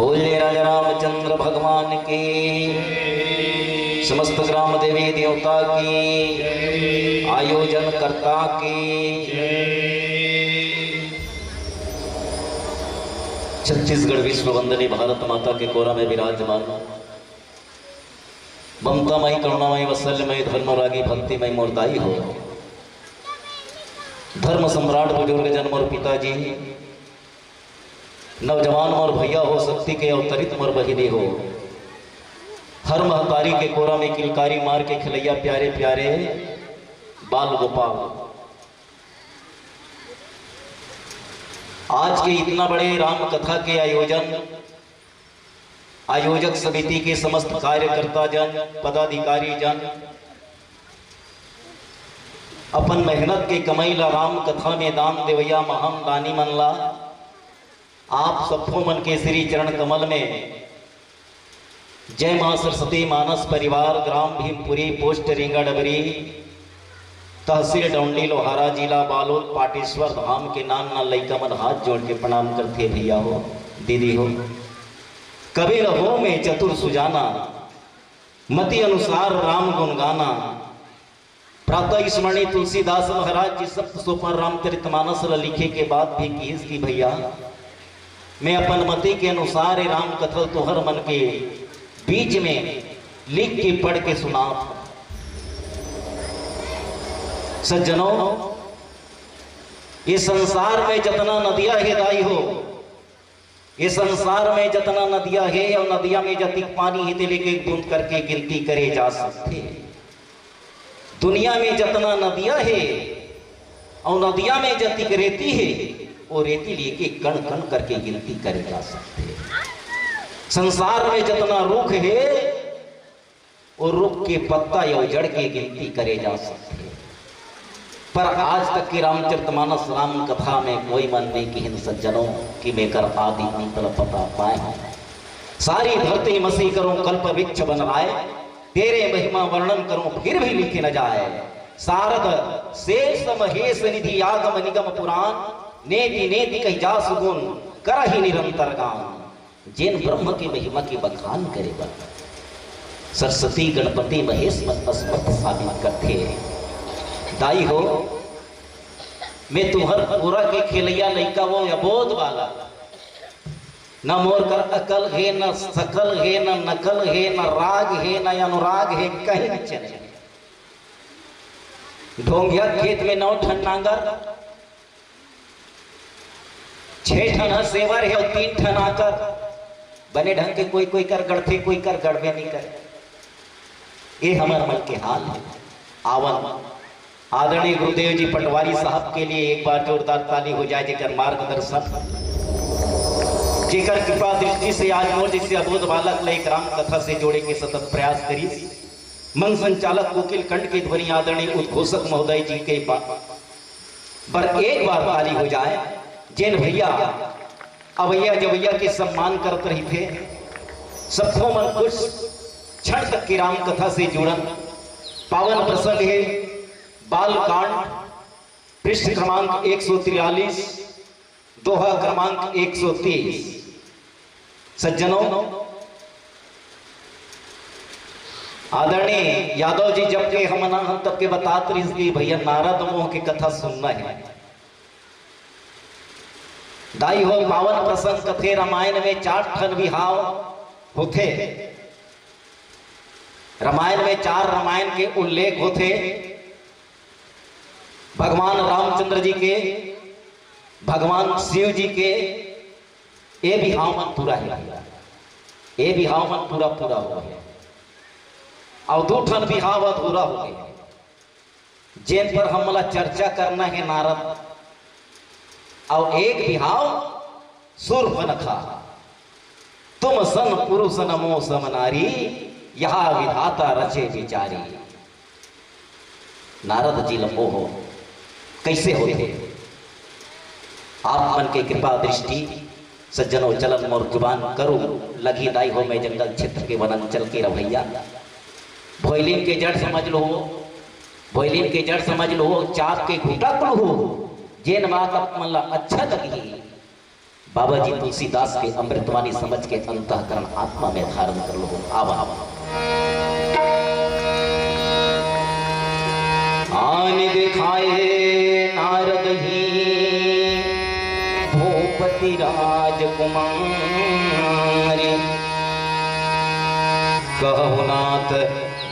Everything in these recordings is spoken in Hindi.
बोले राजा रामचंद्र भगवान की, समस्त ग्राम देवी देवता की, आयोजन कर्ता की। छत्तीसगढ़ विश्व वंदनी भारत माता के कोरा में विराजमान, ममतामयी करुणामयी वत्सल्यमयी धर्मरागी भक्तिमयी मोरदाई हो, धर्म सम्राट बुजुर्ग जन्म और पिताजी, नौजवान और भैया हो, शक्ति के अवतरित मोर बहिनी हो, हर महतारी के कोरा में किलकारी मार के खिलैया प्यारे प्यारे बाल गोपाल। आज के इतना बड़े राम कथा के आयोजक समिति के समस्त कार्यकर्ता जन, पदाधिकारी जन, अपन मेहनत के कमैला राम कथा में दान देवैया महान दानी मनला, आप सबको मन के श्री चरण कमल में जय मां सरस्वती मानस परिवार, ग्राम भीमपुरी, पोस्ट रींगा डबरी, तहसील डौंडी, लोहारा, जिला बालोद, पाटेश्वर धाम के नान ना लइका मन हाथ जोड़ के प्रणाम करते। भैया हो, दीदी हो, कबीर हो में चतुर सुजाना, मति अनुसार राम गुण गाना। प्रातः स्मरणीय तुलसीदास महाराज जी सप्त सोपान रामचरितमानस लिखे के बाद भी कीस की भैया मैं अपन मति के अनुसार राम कथा तोहर मन के बीच में लिख के पढ़ के सुना। सज्जनों, ये संसार में जितना नदियां है दाई हो, ये संसार में जितना नदियां है और नदियां में जतिक पानी है तेले के बूंद करके गिनती करे जा सकते। दुनिया में जितना नदियां है और नदियां में जतिक रेती है, वो रेती लेके कण कण करके गिनती करे जा सकते। संसार में जितना रुख है, वो रुख के पत्ता या उजड़ के गिनती करे जा सकते। पर आज तक की रामचरितमानस राम कथा में कोई मन नहीं कि इन सज्जनों की मेकर आदि अंत पता पाए। सारी धरती मसी करूं कल्प वृक्ष बन आए, तेरे महिमा वर्णन करूं फिर भी लिखे न जाए। शारद शेष महेश निधि आगम निगम पुराण, नेति नेति कही जा सुगुन कर ही निरंतर गान। जिन ब्रह्म की महिमा की बखान करे बन, सरस्वती गणपति महेश अस्मत् साबित करते। दाई हो, मैं तुम्हार पूरा के खेलैया लइका वो अबोध वाला, न मोर कर अकल है, न सकल है, न नकल है, न राग है, न अनुराग है, कहीं न चले। ढोंगिया खेत में 9 ठन नांगर, 6 ठन सेवर है और 3 ठन आकर बने ढंग के कोई कोई कर गढ़ते, कोई कर गढ़वे नहीं करे। ये हमारे मन के हाल है। आवन आदरणीय गुरुदेव जी पटवारी साहब के लिए एक बार जोरदार ताली हो जाए, जेकर मार्गदर्शन, जेकर कृपा दृष्टि से आज मोर जैसे अबोध बालक ले राम कथा से जोड़े के सतत प्रयास करी। मंच संचालक वकील कंठ के ध्वनि आदरणीय उद्घोषक महोदय जी के पर एक बार ताली हो जाए। जैन भैया अवैया जवैया के सम्मान करते रही थे, सबको मन खुश क्षण तक की राम कथा से जुड़न पावन प्रसंग है। बाल कांड पृष्ठ क्रमांक 143, दोहा क्रमांक 123। सज्जनों, आदरणीय यादव जी जब के हम तब के बताते रही भैया नारद मोह की कथा सुनना है। दाई हो, पावन प्रसंग कथे रामायण में 4 ठन विहाव होते। रामायण में 4 रामायण के उल्लेख होते। भगवान रामचंद्र जी के, भगवान शिव जी के, ये विहाव मन पूरा है, ये विहाव मन पूरा पूरा हो गया और 2 ठन विहाव अधूरा हो गया, जिन पर हमला चर्चा करना है नारद। और एक विहाव शूर्पणखा, तुम सन पुरुष नमो सम नारी, यहा विधाता रचे विचारी। नारद जी लंबो हो कैसे होते? आप मन के कृपा दृष्टि सज्जनों चलन मोर जुबान करूं लगी दाई हो। मैं जंगल क्षेत्र के वनांचल के रवैया, भोइलिन के जड़ समझ लो, भोइलिन के जड़ समझ लो, चाप के घुटक लो, जेन बात मन ला अच्छा लगी बाबा जी तुलसीदास के अमृतवाणी समझ के अंतःकरण आत्मा में धारण कर लो। आवा आन दिखाए नारद ही भूपति राजकुमारी, कहु नाथ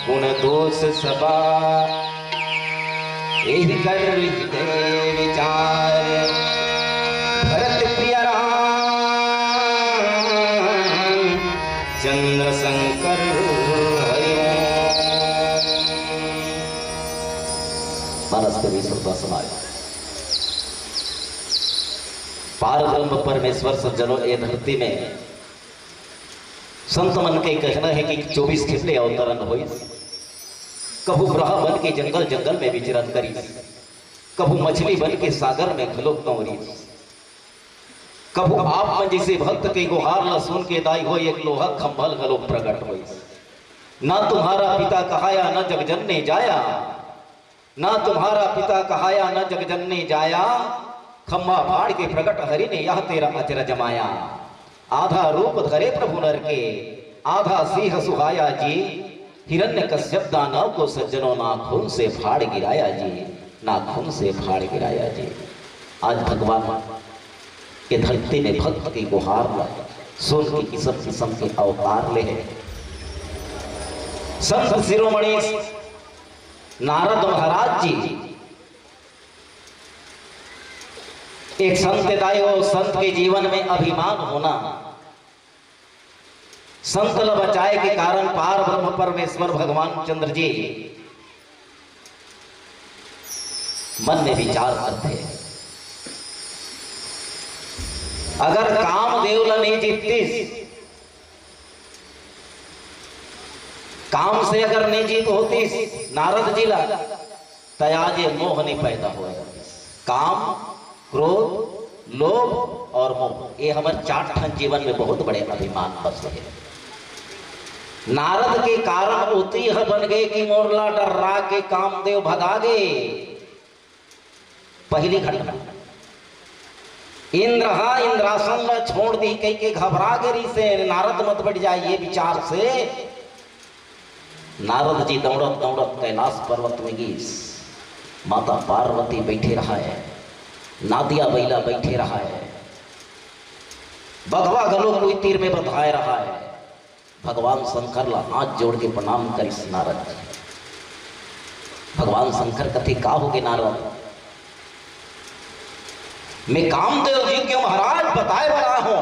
गुण दोष सबा एहि कर हृदय विचार। भरत प्रिय राम चंद्र शंकर मानस कवि श्रोता समाज। पार ब्रह्म परमेश्वर सज्जनों, ये धरती में संत मन के कहना है कि 24 खिपले अवतरण होई। कभू ब्रहा बन के जंगल जंगल में विचरण करी, कभू मछली बन के सागर में घलो कंवरी, कभू आप मन जैसे भक्त के गुहार ला सुन के दाई हो एक लोहा खंभल घलो प्रकट होई। ना तुम्हारा पिता कहाया न जगजनने जाया, ना तुम्हारा पिता कहाया न जगजनने जाया, खम्बा फाड़ के प्रकट हरि ने यह तेरा अचरज जमाया। आधा रूप धरे प्रभु नर के, आधा सिंह सुहाया जी, हिरण्य कश्यप दानव को सज्जनों नाखून से फाड़ गिराया जी, नाखून से फाड़ गिराया जी। आज भगवान के धरती में भक्त की गुहार सुन की किस्म किस्म के अवतार ले है। संत शिरोमणि नारद महाराज जी एक संत दायो, संत के जीवन में अभिमान होना, संत ल बचाए के कारण पार ब्रह्म परमेश्वर भगवान चंद्र जी मन में विचार करते हैं, अगर कामदेव ल नहीं जीततीस, काम से अगर नहीं जीत होतीस नारद जी ला, तयाज मोह नहीं पैदा हुआ। काम, क्रोध, लोभ और मोह, ये हमारे 4 ठन जीवन में बहुत बड़े अभिमान बस है। नारद के कारण उती यह बन गए कि मोरला डर्रा के कामदेव भगा गए। पहली घटना, इंद्र इंद्रासन में छोड़ दी कई के घबरा गिरी से नारद मत बढ़ जाए, ये विचार से नारद जी दौड़त दौड़त कैलाश पर्वत में गीस, माता पार्वती बैठे रहा है, नादिया बैला बैठे रहा है, बघवा गलो कोई तीर में बधाए रहा है। भगवान शंकर ला हाथ जोड़ के प्रणाम करिस नारद। भगवान शंकर कथे का होगे नारद, मैं कामदेव जी के महाराज बताए बड़ा हूं।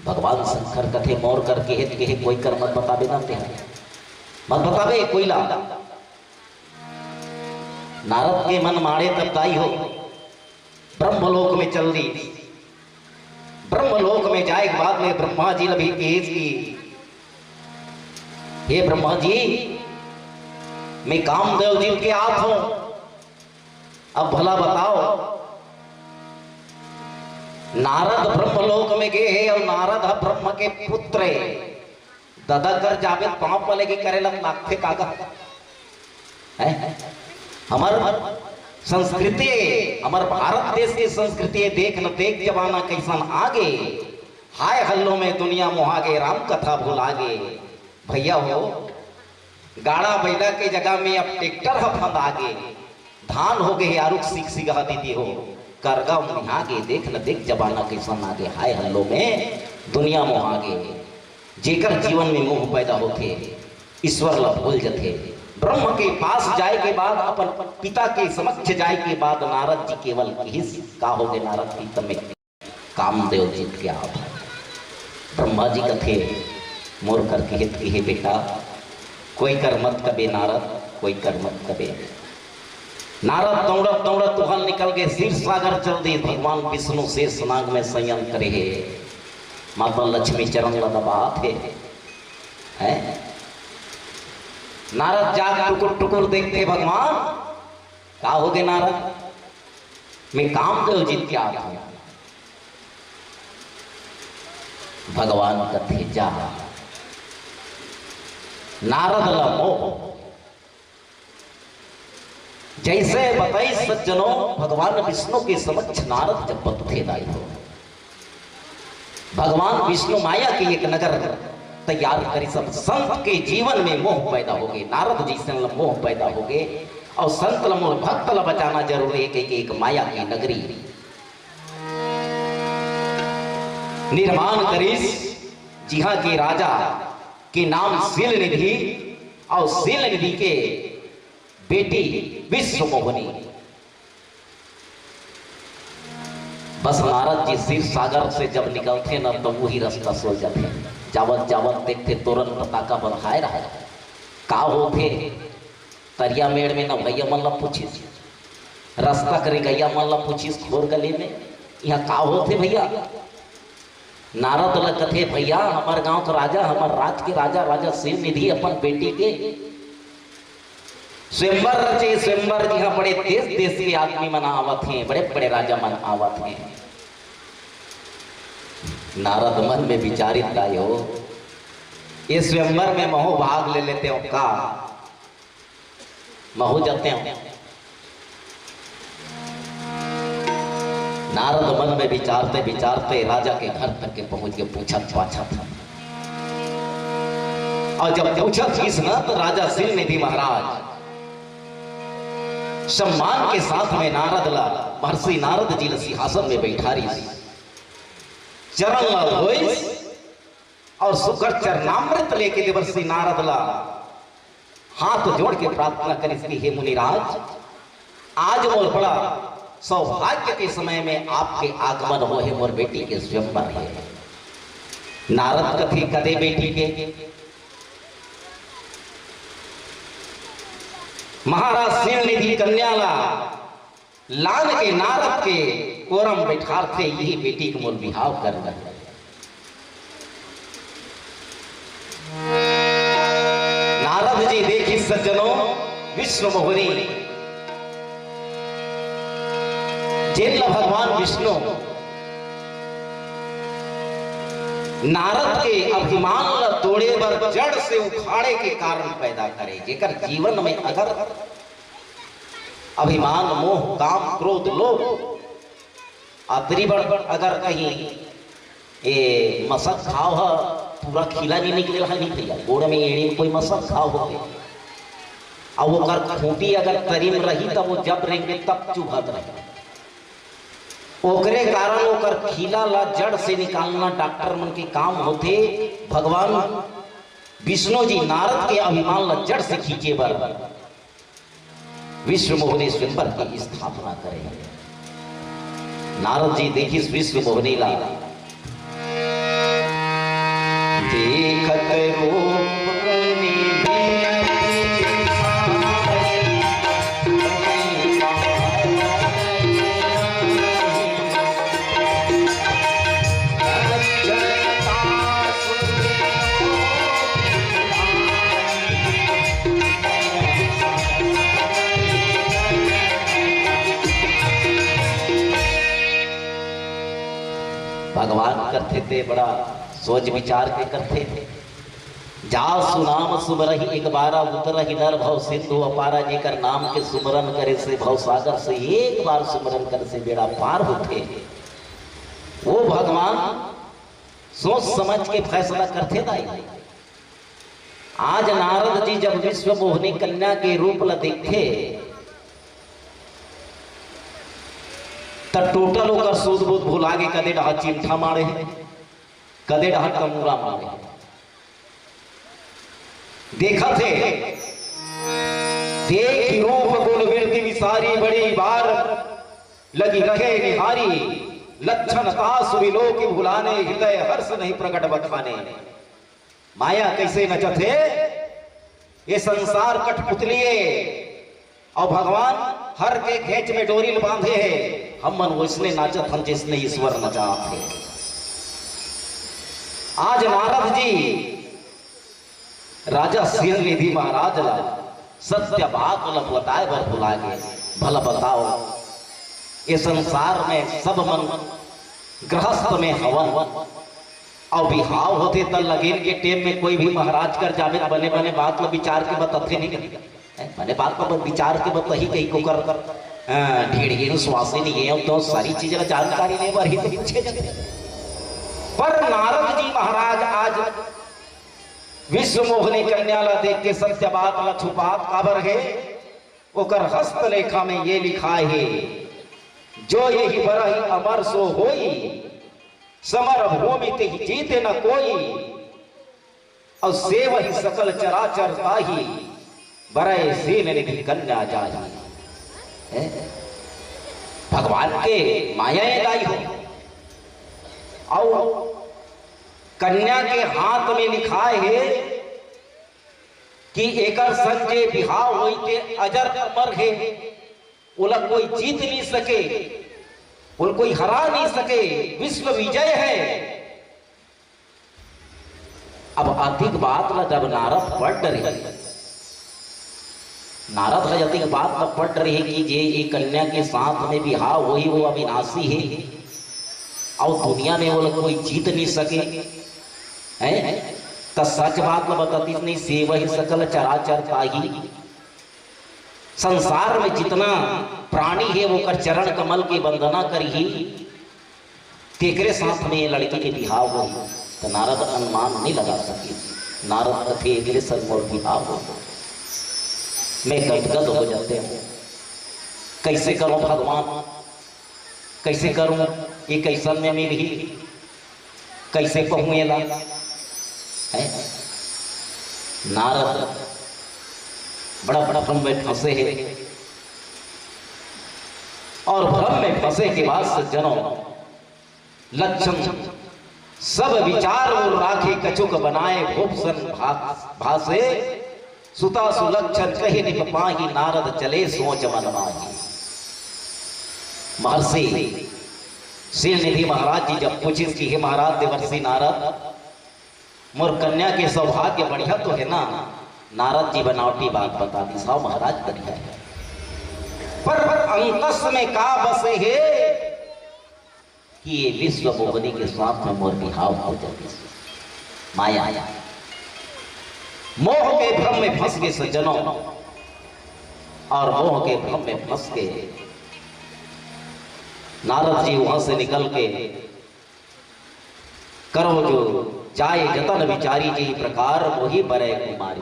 भगवान शंकर कथे मोर करके हित के कोई कर मत बताबे ना, मत बताबे कोई ला। नारद के मन मारे तब दाई हो, ब्रह्मलोक में चल दी। ब्रह्मलोक में जाए के बाद में ब्रह्मा जी ने भी तेज की, हे ब्रह्मा जी मैं कामदेव जी के आप हूं, अब भला बताओ। नारद ब्रह्मलोक में गए हैं और नारद ब्रह्म के पुत्र दादा कर जावे पांव पले की करेला लाखे कागज है। हमार संस्कृति, हमार भारत देश की संस्कृति देख न देख जमाना कैसन आगे, हाय हल्लो में दुनिया मुहागे, राम कथा भुलागे। भैया हो गाड़ा बैला के जगह में अब ट्रैक्टर हफंद आगे, धान हो गए आरुख सीख सिगा दीदी हो, करगा मुहागे, देख न देख जमाना कैसन आगे, हाय हल्लो में दुनिया मुहागे। जेकर जीवन में मोह पैदा होते ईश्वर ला भूल जथे। ब्रह्म के पास जाए के बाद, अपन पिता के समक्ष जाए के बाद नारद जी केवल का हो गए नारद की तमे कामदेव जीत के आप। ब्रह्मा जी कथे मोर कर के हित के बेटा, कोई कर मत कबे नारद, कोई कर मत कबे। नारद दौड़त दौड़त तुहल निकल गए, शिव सागर चल दी। भगवान विष्णु शेष नाग में संयम करे है, माता लक्ष्मी चरण दबा थे है। नारद जाग टुकुर टुकुर देखते, भगवान का हो गए नारद, मैं कामदेव जीत के आता हूं। भगवान कथे जा नारद ला मोह, जैसे बताई सज्जनों, भगवान विष्णु के समक्ष नारद जब बतथे दाई हो, भगवान विष्णु माया की एक नगर तैयार करी, सब संत के जीवन में मोह पैदा हो गए, नारद जी से मोह पैदा हो गए, और संत मोह भक्त ला बचाना जरूरी है कि एक माया की नगरी निर्माण करीस, जिहा के राजा के नाम शील निधि, और शील निधि के बेटी विश्व मोहिनी। बस नारद जी क्षीर सागर से जब निकलते न तो वही रास्ता सो जाते, जावत जावत देखते तोरण पताका बंधाए रहा, का होते तरिया मेड़ में न भैया मन ला पूछिस, रास्ता करे गैया मन ला पूछिस खोर गली में, यहाँ का होते भैया? नारद ला कथे भैया हमार गांव का राजा, हमार राज के राजा, राजा शील निधि अपन बेटी के स्वयंवर रचे, स्वयंवर जी बड़े देश देश के आदमी मन आवत हैं, बड़े बड़े राजा मन आवत हैं। नारद मन में विचारित गाय हो, ये स्वयंवर में महु भाग ले लेते हो का, महु जाते हो। नारद मन में विचारते विचारते राजा के घर तक के पहुंच के पूछा पाछा था, और जब पूछा चीज ना तो राजा शील निधि महाराज सम्मान के साथ में नारद ला महर्षि नारद जी सिंहासन में बैठा रही, चरण ला धोइस और सुकर चरणामृत लेके देवर्षि नारद ला हाथ जोड़ के प्रार्थना करिस कि हे मुनिराज, आज मोर बड़ा सौभाग्य के समय में आपके आगमन हो है, मोर बेटी के स्वयंवर है। नारद कथी कदे बेटी के महाराज शील निधि कन्या ला लाल के नारद के कोरम बैठार थे, यही बेटी के मोल बिहाव कर रहे। नारद जी देखी सज्जनों विष्णु मोहिनी, जिन भगवान विष्णु नारद के अभिमान ला तोड़े बर जड़ से उखाड़े के कारण पैदा करे, जेकर जीवन में अगर अभिमान मोह काम क्रोध लोभ अतरी बड़ अगर कहीं ये मसक खाव है पूरा खिला नहीं निकले नहीं भैया, गोड़ में एड़ी में कोई मसक खाव हो गए, और वो कर खूंटी अगर तरीम रही तब वो जब रहेंगे तब चुभत रहे, ओकरे कारण ओकर खिला ला जड़ से निकालना डॉक्टर मन के काम होते। भगवान विष्णु जी नारद के अभिमान ला जड़ से खींचे बर विश्व मोहिनी स्वयंवर की स्थापना करे। नारद जी देखी विश्व मोहिनी ला देखत रूप भगवान करते थे, बड़ा सोच विचार के करते थे। जा सुनाम सुमरहि एक बारा उतरहि नर भव सिंधु अपारा, जेकर नाम के सुमरन करे से भव सागर से एक बार सुमरन करे से बेड़ा पार होते। वो भगवान सोच समझ के फैसला करते दाई। आज नारद जी जब विश्व मोहिनी कन्या के रूप ला देखे तब टोटल होकर सूद बूद भुला के कदे डहा चिमठा मारे, कदे डहा कमूरा मारे। देखा थे देख रूप गुण वृद्धि विसारी, बड़ी बार लगी रहे निहारी, लक्षण तासु विलोक भुलाने, हृदय हर्ष नहीं प्रकट बखाने। माया कैसे नचथे ये संसार कठपुतलिए, और भगवान हर के घेच में डोरी बांधे है। हम मन वैसने नाचत हम जिसने ईश्वर नचात है। आज नारद जी राजा शील निधि महाराज ला सत्य बात बताए बर बुला गए। भला बताओ ये संसार में सब मन गृहस्थ में हवन और बिहाव होते तब लगेन के टेम में कोई भी महाराज कर जावे बने बने बात ला विचार के बताते नहीं। मैंने बात पर विचार के बताही कहीं को कर ढेड़ स्वासी नहीं है तो सारी चीजें जानकारी नहीं बरही तो पूछे पर नारद जी महाराज आज विश्व मोहनी कन्याला देख के सत्य बात ला छुपात काबर है ओकर हस्तलेखा में ये लिखा है जो यही बरही अमर सो होई समर भूमि ते जीते न कोई और से वही सकल चराचर ताही बरय से निधि कन्या जाही। भगवान के मायाएं गाई हो और कन्या के हाथ में लिखा है कि एकर संजय बिहाव होई के अजर अमर है उला कोई जीत नहीं सके उल कोई हरा नहीं सके विश्व विजय है। अब अधिक बात ला जब नारद पढ़ रहे नारद ला अधिक बात ला पढ़ रहे कि जे ये कन्या के साथ में बिहाव होई वो अविनाशी है और दुनिया में वो कोई जीत नहीं सके है तो सच बात बताती नहीं से वही सकल चराचर ताही संसार में जितना प्राणी है वो कर चरण कमल की वंदना करी तेकरे साथ में लड़की के बिहाव हो तो नारद अनुमान नहीं लगा सके नारद कथे मेरे सर बिहाव हो मैं गदगद हो जाते हैं कैसे करूं भगवान कैसे करूं ये कैसन में मिली कैसे कहूं ये ला है नारद बड़ा बड़ा भ्रम में फंसे है और भ्रम में फंसे के बाद सज्जनों लक्षण सब विचार और राखे कचुक बनाए भूपसन भासे सुता सुलक्षण कहे निप पाही नारद चले सोच मन माही। महर्षि श्रीनिधि महाराज जी जब पूछे कि हे महाराज देवर्षि नारद मोर कन्या के सौभाग्य बढ़िया तो है ना नारद जी बनावटी बात बता दी साहब महाराज बढ़िया है पर अंतस में का बसे है कि ये विश्व मोहनी के साथ में मोर बिहाव हो जाती माया मोह के भ्रम में फंस गए सज्जनों और मोह के भ्रम में फंस के नारद जी वहां से निकल के करो जो जाए जतन विचारी जी प्रकार वही बरे कुमारी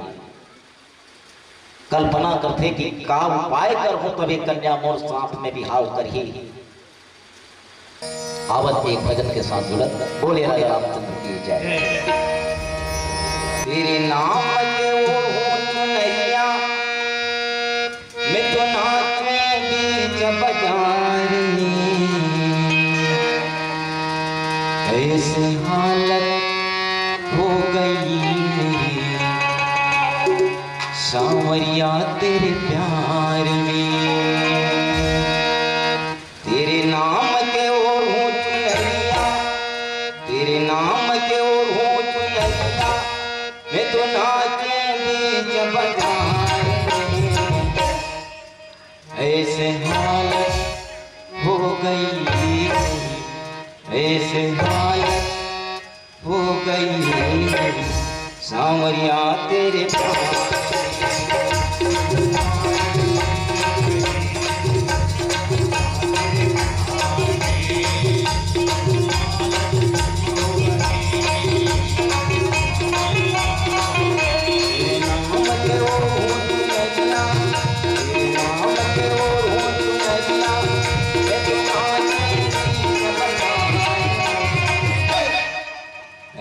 कल्पना करते कि का उपाय कर हो तभी कन्या मोर साथ में बिहाव करही। आवत एक भजन के साथ जुड़त बोले राजा रामचंद्र की जय। तेरे नाम के वो चुनैया मैं तो नाचे बीच बाजार में ऐसी हालत हो गई सांवरिया तेरे प्यार में तेरे नाम के ओर हूँ चुनैया तेरे नाम के ओर हूँ चुनैया मैं तो नाचे बीच बाजार में ऐसे हालत हो गई ऐसे हालत हो गई सांवरिया तेरे प्यार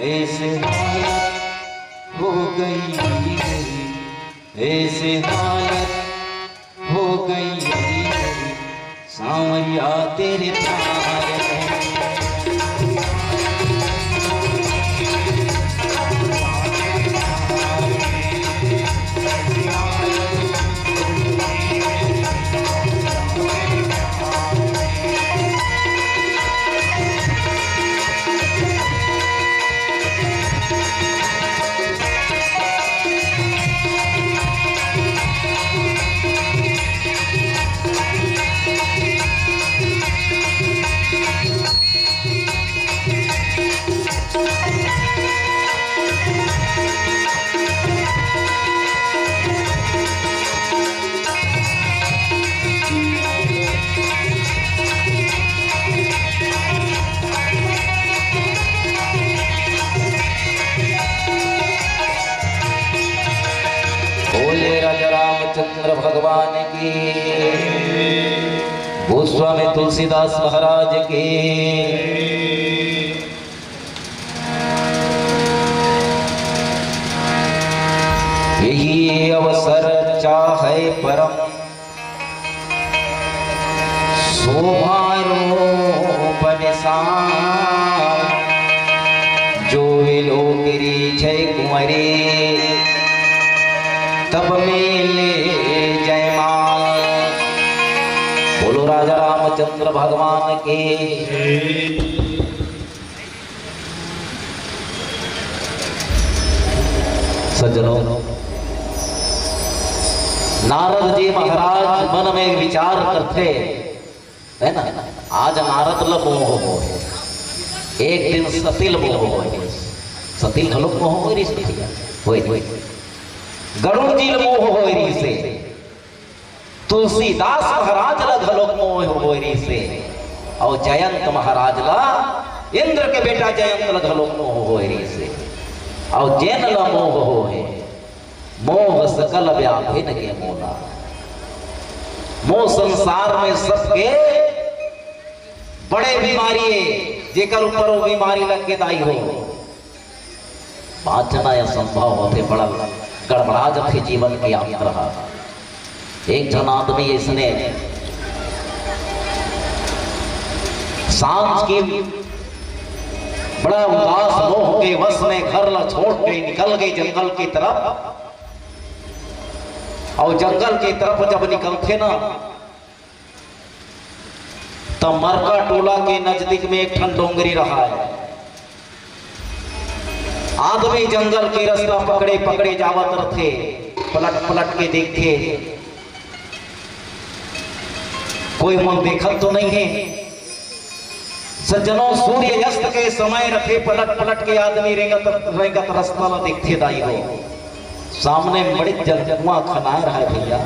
ऐसे हालत हो गई ऐसे हालत हो गई सांवरिया तेरे प्यार में भगवान की, गोस्वामी तुलसीदास महाराज की। यही अवसर चाहे परम शोभारो बनिसान, जो विलो गिरी जय कुंवरी तब मेले जय माल। बोलो राजा रामचंद्र भगवान के। सज्जनों, नारद जी महाराज मन में विचार करते है ना, आज नारद ल मोह हो, एक दिन सतिल मोह हो, सतिल घलोक मोह हो री से, गरुड़ जी ल मोह हो री से, तुलसीदास महाराज ल घलोक मोह हो री से, और जयंत महाराज ला, इंद्र के बेटा जयंत ल घलोक मोह हो री से, और जैन ल मोह हो है। मोह सकल व्याधिन के मोला, मोह संसार में सबके बड़े बीमारी है, जेकर ऊपर वो बीमारी लग के दाई हो, बाँचना असंभव होते, बड़ा गड़बड़ा जाते जीवन की यात्रा। एक जन आदमी इसने सांझ की बड़ा उदास मोह के वश में घर ला छोड़ के निकल गई जंगल की तरफ, और जंगल की तरफ जब निकलते ना, तो मरका टोला के नजदीक में एक ठन डोंगरी रहा है। आदमी जंगल के रास्ता पकड़े पकड़े जावत रथे, पलट पलट के देखे, कोई मन देखत तो नहीं है। सज्जनों, सूर्य अस्त के समय रथे पलट पलट के आदमी रेंगत रेंगत रास्ता ला देखते दाई हो, सामने बड़े जलकुआं खनाए रहा है भैया।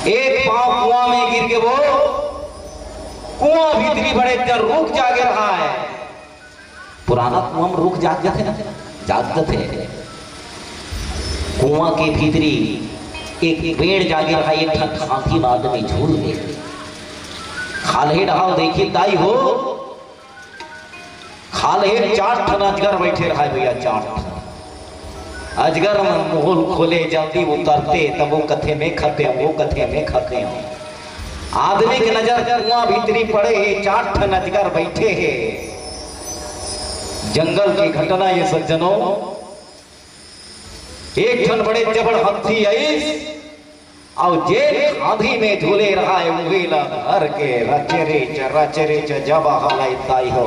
एक पांव कुआं में गिर के वो कुआं भीतरी बड़े जर रुक जागे रहा है। पुराना कुआं में रुक जाग जाते ना, जागते थे। कुआं के भीतरी एक पेड़ जागे रहा, एक हाथी आदमी झूल गए। खाले ढाल देखी दाई हो, खाले 4 ठन अजगर बैठे रहा है भैया, 4 ठन अजगर में मुंह खोले जल्दी उतरते, तब वो कथे में खाते, वो कथे में खाते। आदमी की नजर कुआं भीतरी पड़े, 4 ठन अजगर बैठे हैं। जंगल की घटना ये सज्जनों, एक ठन बड़े जबड़ हाथी आई, और जे आंधी में झूले रहा है उंगेला घर के रचरे च जब हलाई हो।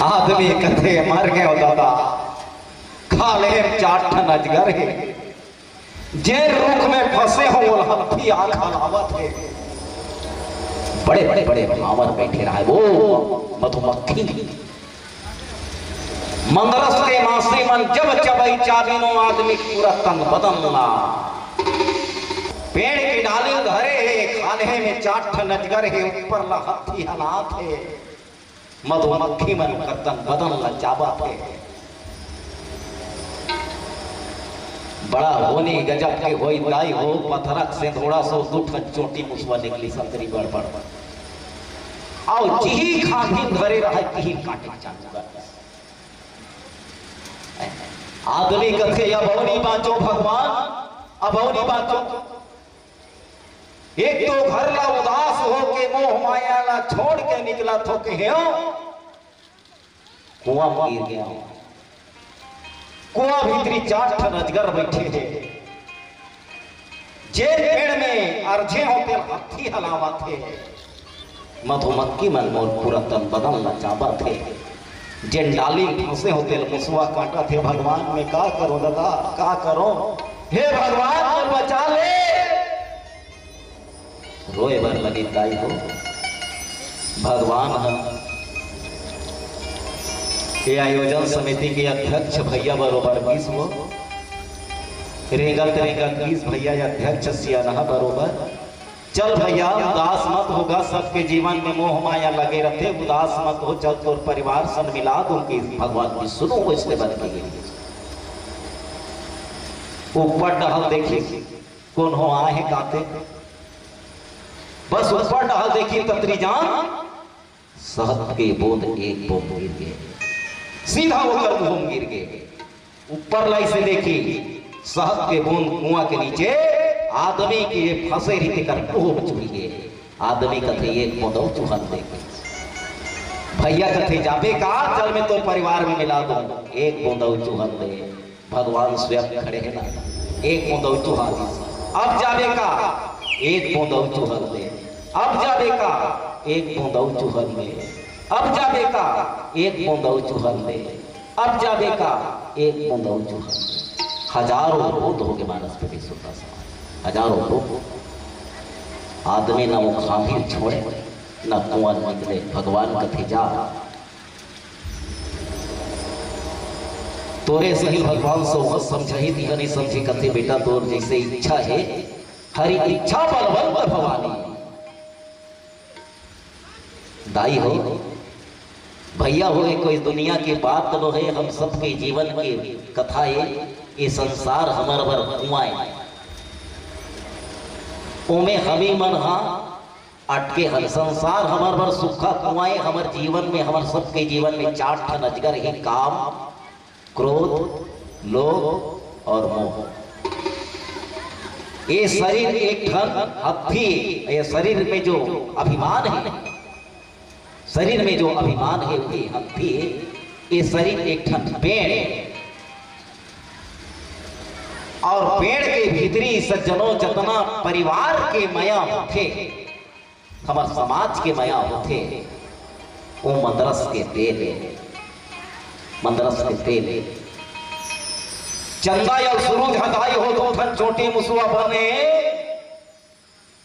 आदमी कथे मर गए हो दादा, खाले 4 ठन अजगर है, जे रुख में फंसे हो वो हाथी आंखा लावत है। बड़े बड़े बड़े भावर बैठे रहा है वो मधुमक्खी, मंदरस के मासी मन जब चबई चाबिनो, आदमी पूरा तन बदन ला। पेड़ की डाली धरे है, खाने में 4 ठन अजगर है, ऊपर ला हाथी हालात है, मधुमक्खी मन तन बदन ला चाबा थे। बड़ा होनी गजब के होई दाई हो, पत्थरक से थोड़ा सो 2 ठन चोटी मुसवा निकली संतरी बड़बड़, और जिही खाधी धरे रहा तिही काटे चालू कर। आदमी कथे अबौनी बाँचो भगवान, अबौनी बाँचो। एक तो घर ला उदास हो के मोह माया ला छोड़ के निकला थो के कुआं गिर गया। कुआं भीतरी 4 ठन अजगर बैठे थे, जे पेड़ में अर्झे होते हाथी हलावा थे, मधुमक्खी मन मोर पूरा तन बदन ला चाबा थे, जे डाली फंसे होते मुसवा काटा थे। भगवान में का करो दादा, का करो, हे भगवान बचा ले। रोए भर लगी दाई हो, भगवान हम ये आयोजन समिति के अध्यक्ष भैया बरोबर 20 हो, रेंगत 20 भैया अध्यक्ष सियाना बरोबर। चल भैया उदास मत होगा, सबके जीवन में मोह माया लगे रहते, उदास मत हो, चल तोर परिवार सन मिला दूंगी। भगवान की सुनो, इसने बन के गई ऊपर डहल देखी कौन हो आए हैं गाते, बस ऊपर डहल देखी तत्री जान शहद के बूंद एक बूंद गिर गए, सीधा होकर मुंह गिर गए। ऊपर लाई से देखी शहद के बूंद कुआं के नीचे आदमी के फंसे रीति कर डूब चुकी है। आदमी कथे एक बूंद चुहल देखे, भैया कथे जाबे का जल में तो परिवार में मिला दो, एक बूंद चुहल दे। भगवान स्वयं खड़े हैं ना, एक बूंद चुहल, अब जाबे का एक बूंद चुहल दे, अब जाबे का एक बूंद चुहल दे, अब जाबे का एक बूंद चुहल दे, अब जाबे का एक बूंद चुहल। हजारों लोग हो गए मानस पे सुनता सा, हजारों लोग। आदमी ना वो खामिर छोड़े ना कुआं निकले, भगवान कथे जा तोरे सही भगवान सो समझही थी नहीं समझी कथे बेटा तोर जैसे इच्छा है, हरी इच्छा बलवंत भवानी। दाई हो भैया हो कोई दुनिया की बात लो है, हम सबके जीवन की कथा है। ये संसार हमार बर कुआं ओमे हमी मन हा अटके हर संसार हमार बर सुखा कुआं। हमार जीवन में हमार सबके जीवन में चार ठन अजगर है, काम क्रोध लोभ और मोह। ये शरीर एक ठन हत्थी, ये शरीर में जो अभिमान है, शरीर में जो अभिमान है ये हत्थी। ये शरीर एक ठन पेड़ है और पेड़ के भीतरी सज्जनों जतना परिवार के माया होते, हमार समाज के माया होते, वो मंदरस के तेल है, मंदरस के तेल है। चंदा या सूरज हटाई हो तो ठन चोटी मुसुआ बने,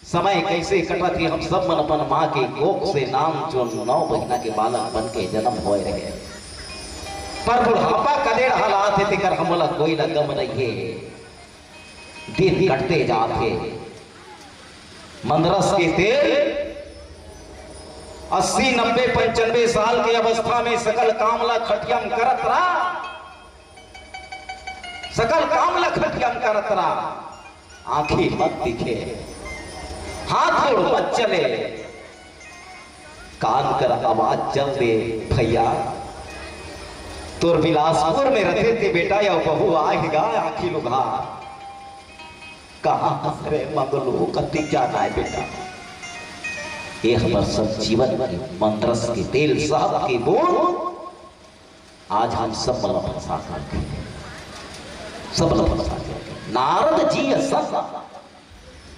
समय कैसे कटा थी हम सब मन अपन माँ के कोख से नाम जो 9 महीना के बालक बन के जन्म होए रहे, पर बुढ़ापा कदेड़ हालात है तेकर हमला कोई लगम नहीं है, दिन कटते जाते। मंदरस के तेल 80, 90, 95 साल की अवस्था में सकल कामला खटियम करत रहा, सकल कामला खटियम करत रहा। आंखें मत दिखे, हाथ जोड़ मत चले, कान कर आवाज चल दे भैया। तोर बिलासपुर में रहते थे बेटा या बहू आएगा आखी लुघा, कहाँ हंस रहे मंगलू कति जाना है बेटा। ये हमार सब जीवन में मंदरस के तेल साहब के बूंद आज हम सब बल फंसा करके, सब बल फंसा करके। नारद जी सब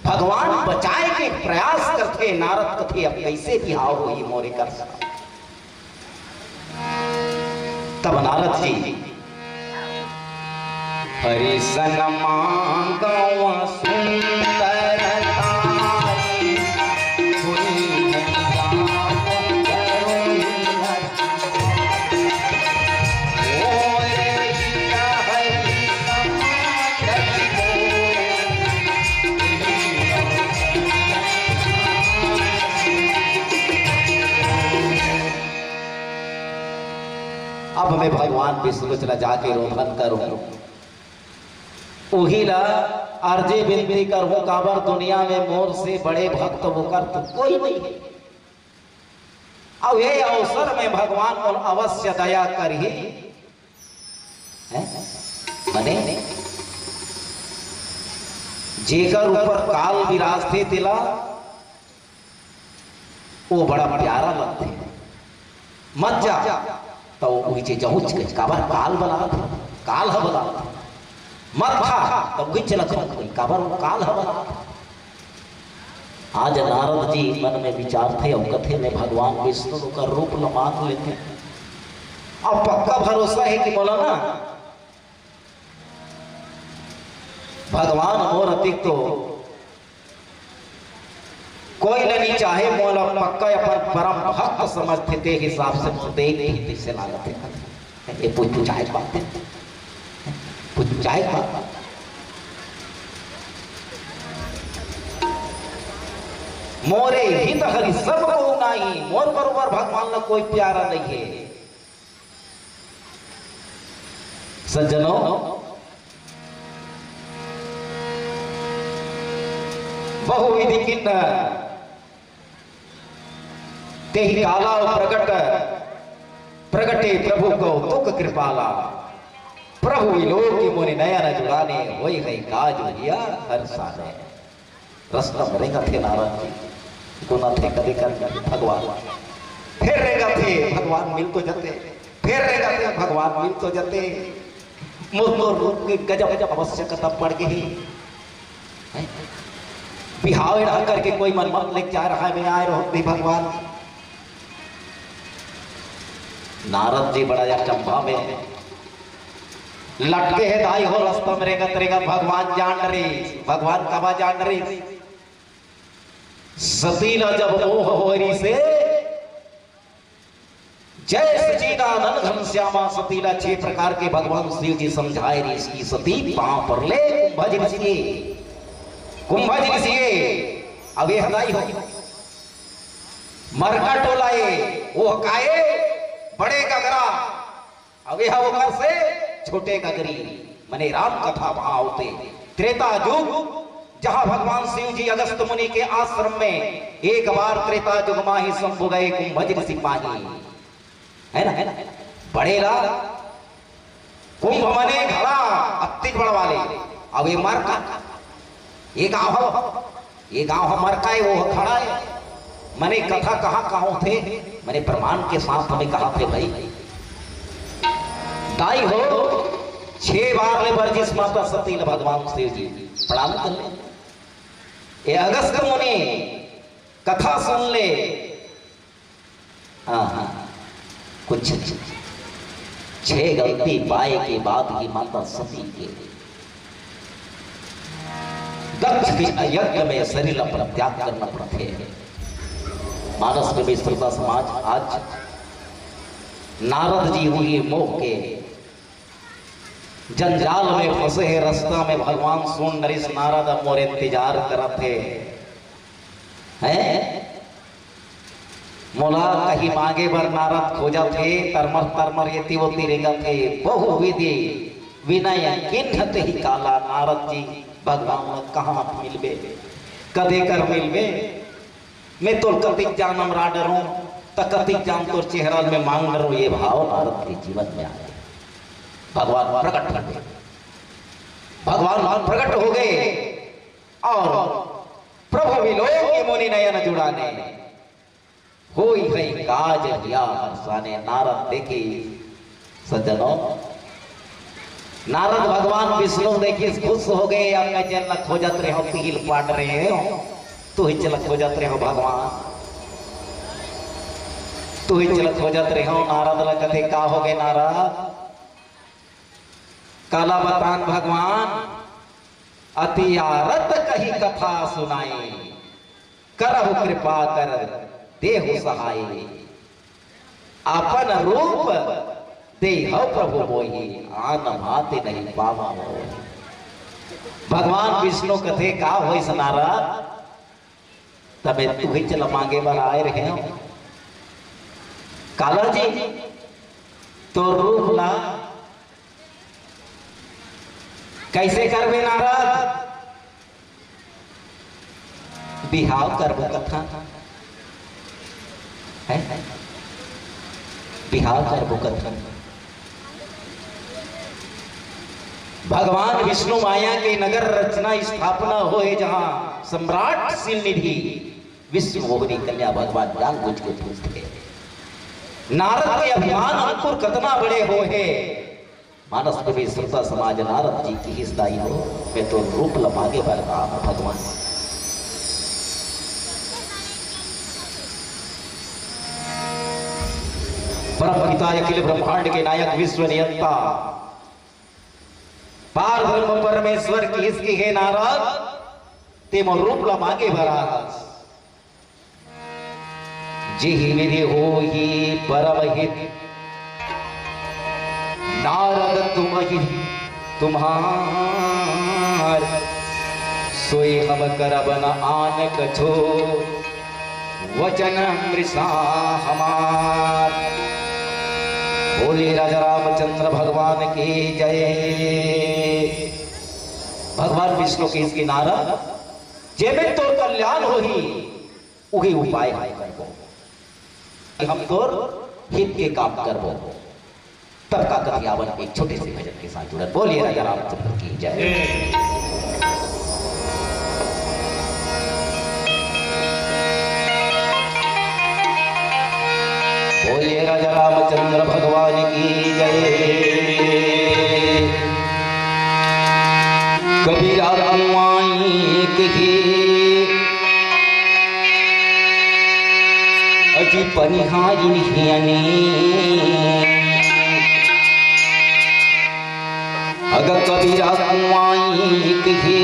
भगवान बचाए के प्रयास करते, नारद कथे अब कैसे बिहाव हो ये मोरे कर सका। तब नारद जी हरि सनमा गवा सुंदर अब मैं भगवान विष्णु चला जाके रोधन करूं, उही ला अर्जे बिनती करूं, काबर दुनिया में मोर से बड़े भक्त होकर तो कोई नहीं है। अब ये अवसर में भगवान और अवश्य दया करही मने जेकर ऊपर काल विराजते तिला वो बड़ा प्यारा लगते, मत जा तो उसे जहुच के काबर काल बना काल ह बना मत खा तो कुछ लख काबर काल ह बना। आज नारद जी मन में विचार थे और कथे में भगवान विष्णु का रूप मान लेते। अब पक्का भरोसा है कि बोला ना भगवान और अतिक तो कोई नहीं चाहे, मोला पक्का अपन परम भक्त समझते थे हिसाब से मुझे नहीं से लागत है। ये पूछाए बात है, पूछाए बात। मोरे हित हरि सब को नहीं, मोर बरोबर भगवान ला कोई प्यारा नहीं है। सज्जनों बहुविधि किन्न तेहि काला प्रकट प्रगटे प्रभु कौतुक कृपाला प्रभु विलोक मुनि नयन जुड़ाने होई गई काज भैया हर साले रस्ता मरेगा थे नारद जी गुना थे कभी कर भगवान फिर रहेगा थे भगवान मिल तो जाते फिर रहेगा थे भगवान मिल तो जाते मोर रूप के गजब आवश्यकता पड़ गई बिहाव रह करके कोई मन मत लेके जा रहा है मैं आए रहो भी भगवान नारद जी बड़ा अचंभा में लटके है दाई हो रास्ता में रेगा भगवान जान रही भगवान कबा जान रही सतीला जब मोह होरी से जय सचिदानंद घनश्यामा सतीला 6 प्रकार के भगवान शिव जी समझाए रही इसकी सती पांव पर ले कुंभज ऋषि अब ये हदाई हो मरका टोलाए वो काए बड़े गगरा अब यह वो से छोटे गगरी मने राम कथा भावते त्रेता युग जहां भगवान शिव जी अगस्त मुनि के आश्रम में एक बार त्रेता युग माही शंभु गए कुंभज ऋषि पाही है ना बड़ेला कुंभ मने घड़ा अति बड़ वाले अब ये मरका ये गांव मरका है वो खड़ा है मैंने कथा कहाँ थे मैंने प्रमाण के साथ हमें कहा थे भाई दाई हो 6 बार ले वर्जिस माता सती ने भगवान शिव जी प्रणाम कर ले ये अगस्त मुनि कथा सुन ले हाँ कुछ 6 गलती पाए के बाद ही माता सती के दक्ष के यज्ञ में शरीर पर त्याग करना पड़ते हैं मानस में भी श्रद्धा समाज आज नारद जी हुई मोह के जंजाल में फंसे है रास्ता में भगवान सुन नरेश नारद मोर इंतजार करते हैं मोला कहीं मांगे बर नारद खोजा थे तरमर ये तिवती रेगा थे बहु विधि विनय किन्हत ही काला नारद जी भगवान कहाँ मिलबे कदे कर मिलबे मैं तो कतिक जानम राडर हूं तो कतिक जान तो चेहरा में मांग रहा हूं ये भाव नारद के जीवन में आए भगवान प्रकट हो गए भगवान प्रकट हो गए और प्रभु विलोक मुनि नयन जुड़ाने होई है काज या हर्षाने नारद देखे सज्जनों नारद भगवान विष्णु देखिए खुश हो गए आपका जल खोजत रहे हो पील पाट रहे हो तू ही चल खोजत रहे हो भगवान तू ही चल खोजत रहे हो नारद कथे का हो गए नारद काला बतान भगवान अति आरत कही कथा सुनाई करहु कृपा कर देहु सहाय अपन रूप देह प्रभु मोहि आन भाते नहीं पावा भगवान विष्णु कथे का हो नारद तबे तू ही चल मांगे बार आए रहे हो काला जी तो रूप ला कैसे करबे नारद बिहाव करबो कथा है बिहाव करबो कथा भगवान विष्णु माया के नगर रचना स्थापना होए जहां सम्राट सिलनिधि विश्व मोहिनी कन्या भगवान जान बुझ के पूछते नारद के अभिमान अंकुर कतना बड़े हो है मानस कवि श्रोता समाज नारद जी की हिस्दाई हो मैं तो रूप लमागे बर भगवान परम पिता अखिल ब्रह्मांड के नायक विश्व नियंता पार ब्रह्म परमेश्वर की इसकी है नारद ते रूप लमागे भरा जी विधि हो ही परम हित नारद तुम ही तुम्हार सोई हम करब न आन कछो वचन मृषा हमार बोले राजा रामचंद्र भगवान की जय। भगवान विष्णु की इसकी नारद जेमें तोर कल्याण होही उही उपाय हम करबो, हम तोर हित के काम करबो। तब का कथियावन एक छोटे से भजन के साथ जुड़त। बोलिए राजा रामचंद्र की जय। बोलिए राजा रामचंद्र भगवान की जय। कबीरा अनुआई कही अजी पनिहारी निहियानी, अगर कबीरा अनुआई कही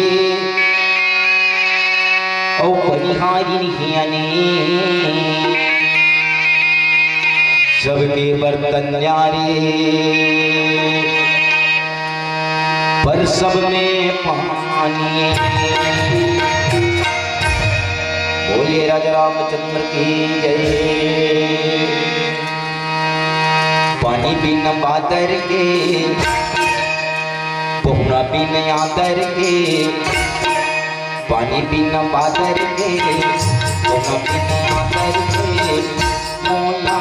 ओ पनिहारी निहियानी, सबके बर्तन न्यारे पर सब में पानी। बोलिए राजा रामचंद्र की जय। पानी बिन बादर के पहुना बिन आदर के, पानी बिन बादर के पहुना बिन आदर के, मोला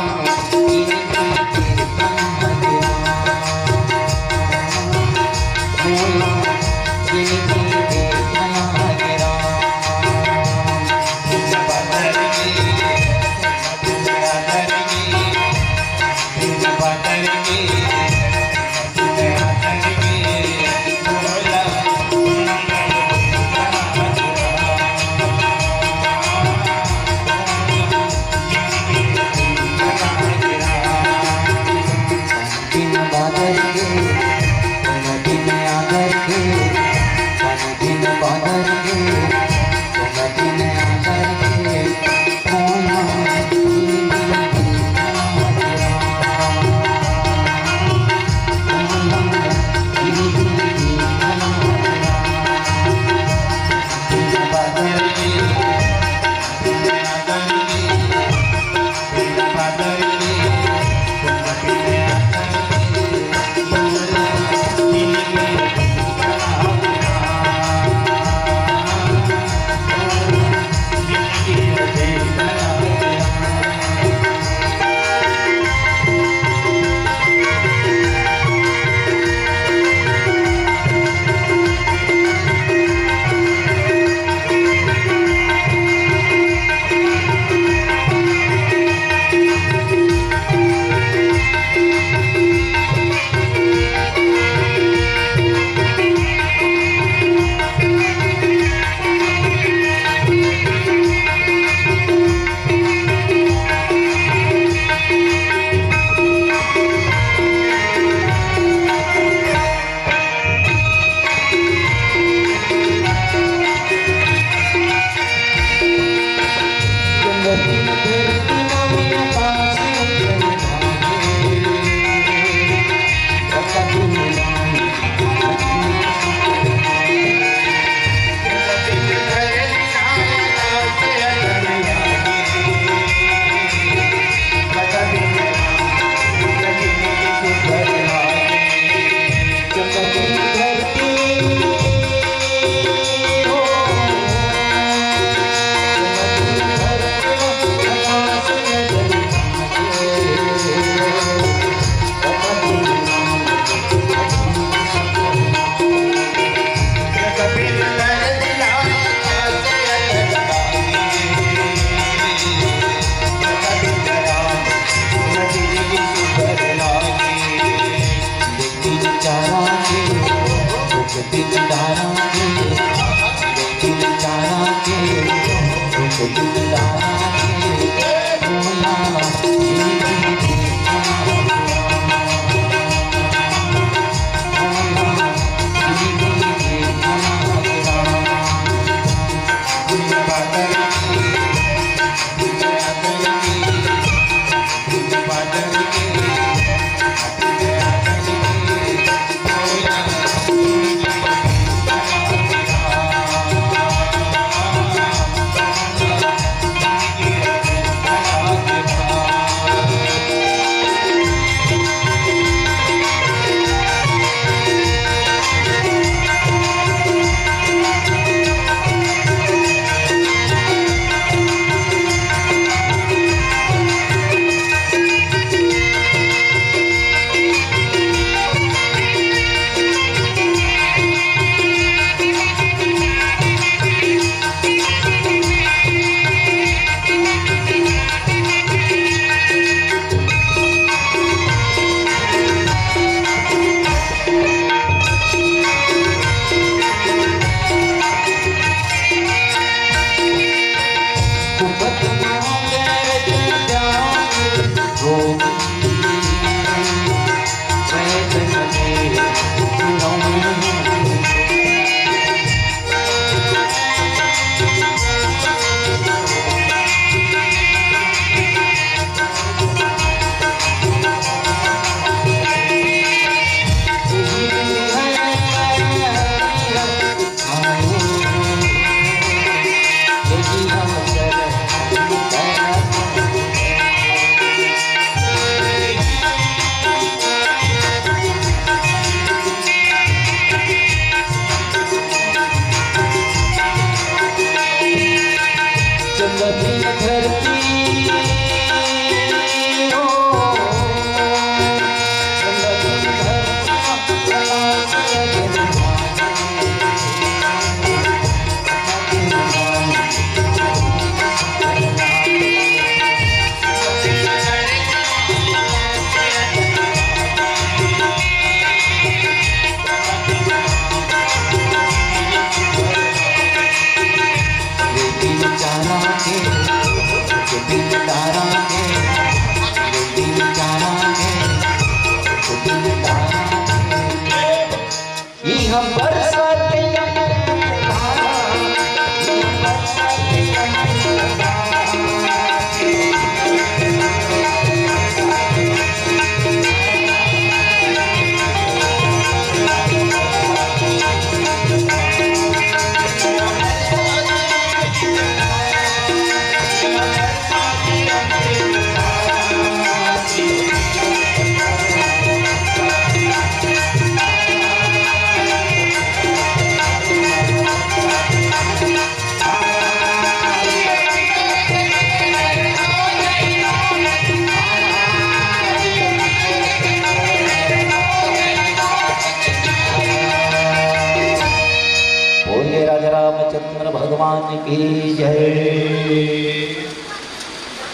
रामचंद्र भगवान की जय।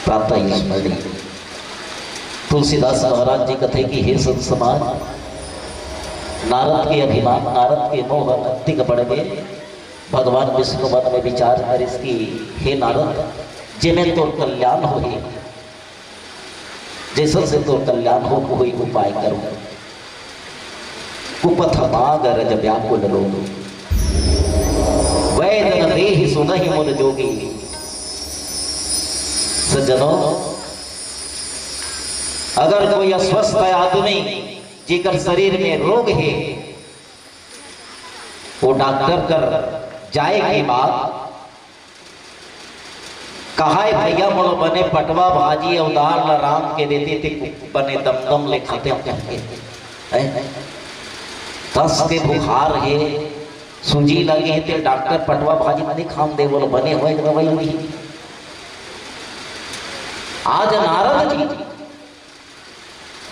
प्रातः स्मरणीय तुलसीदास महाराज जी कथे की हे संत समाज, नारद के अभिमान, नारद के मोह अधिक बढ़ गए। भगवान विष्णु मन में विचार कर इसकी, हे नारद जिन्हें तो कल्याण हो, जैसा से तो कल्याण हो कोई उपाय करो। कुपथ माग रज व्याकुल रोग, वैदन देहि सुनहि मुद जोगी। सज्जनों, अगर कोई अस्वस्थ आदमी जिकर शरीर में रोग है, वो डॉक्टर कर जाए की बात कहा है भैया मोलो बने पटवा भाजी और दाल राम के देते थे, बने दमदम ले खाते तस के बुखार है, सूजी लगे है तो डॉक्टर पटवा भाजी नहीं खाम दे, बोलो बने हुए दवाई हुई। आज नारद जी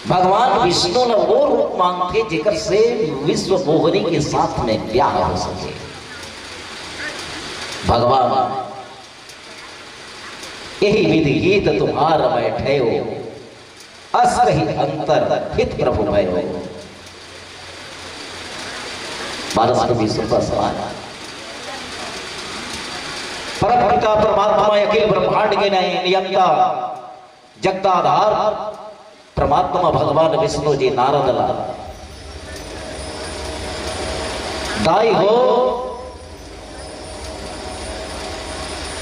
भगवान विष्णु ने वो रूप मांगते जिकर से विश्व मोहनी के साथ में ब्याह हो सके। भगवान यही विधि गीत तुम्हार बैठे हो, अस ही अंतर हित प्रभु भय हो। मानस कवि सुपर समान परम पिता परमात्मा अखिल ब्रह्मांड के नियंता जगदाधार परमात्मा भगवान विष्णु जी नारद लाल दाई हो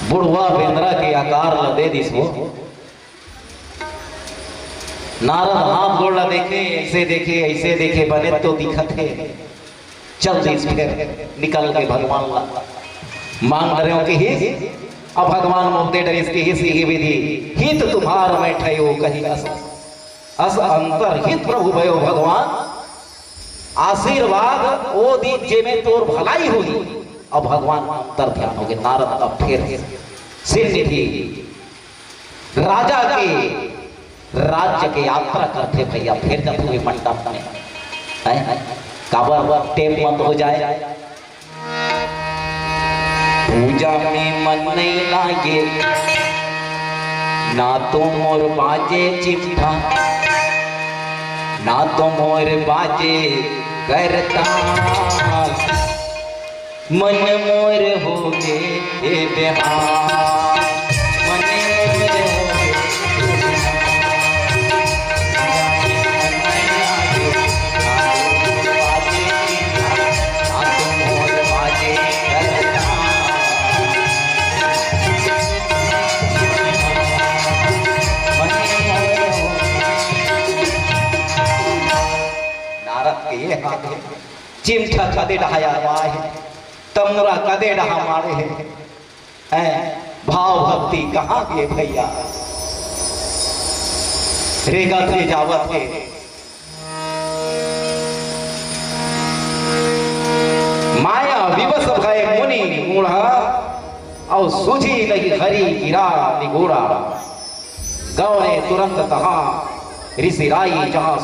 बुढ़वा बेंद्रा के आकार ला दे दिस हो। नारद हाथ गोड़ ला देखे, ऐसे देखे ऐसे देखे, बने तो दिखत है, चल दिस फिर निकल के भगवान ला मांग रहे हो कि ही अब भगवान मोहते डर इसकी ही विधि हित तुम्हार में ठयो कहीं अस अंतर हित प्रभु भयो। भगवान आशीर्वाद ओ दी जे में तोर भलाई हुई। अब भगवान अंतर ध्यान हो गए। नारद अब फिर सिर निधि राजा के राज्य के यात्रा करते भैया, फिर जब हुए मंडप में काबर टेप मत हो जाए। पूजा में मन नहीं लागे ना तो मोर बाजे चिमटा, ना तो मोर बाजे करता, मन मोर हो गए बेहाल, मन मोर हो गए चिमटा कदे ढाया है, तमरा कदे ढहा मारे हैं। भाव भक्ति कहाँ गए भैया, रेगा थे जावत के माया विवश भय मुनि मूढ़ा, और सूझी नहीं हरी गिरा निगोरा, गौरे तुरंत तहां ऋषि राई जहां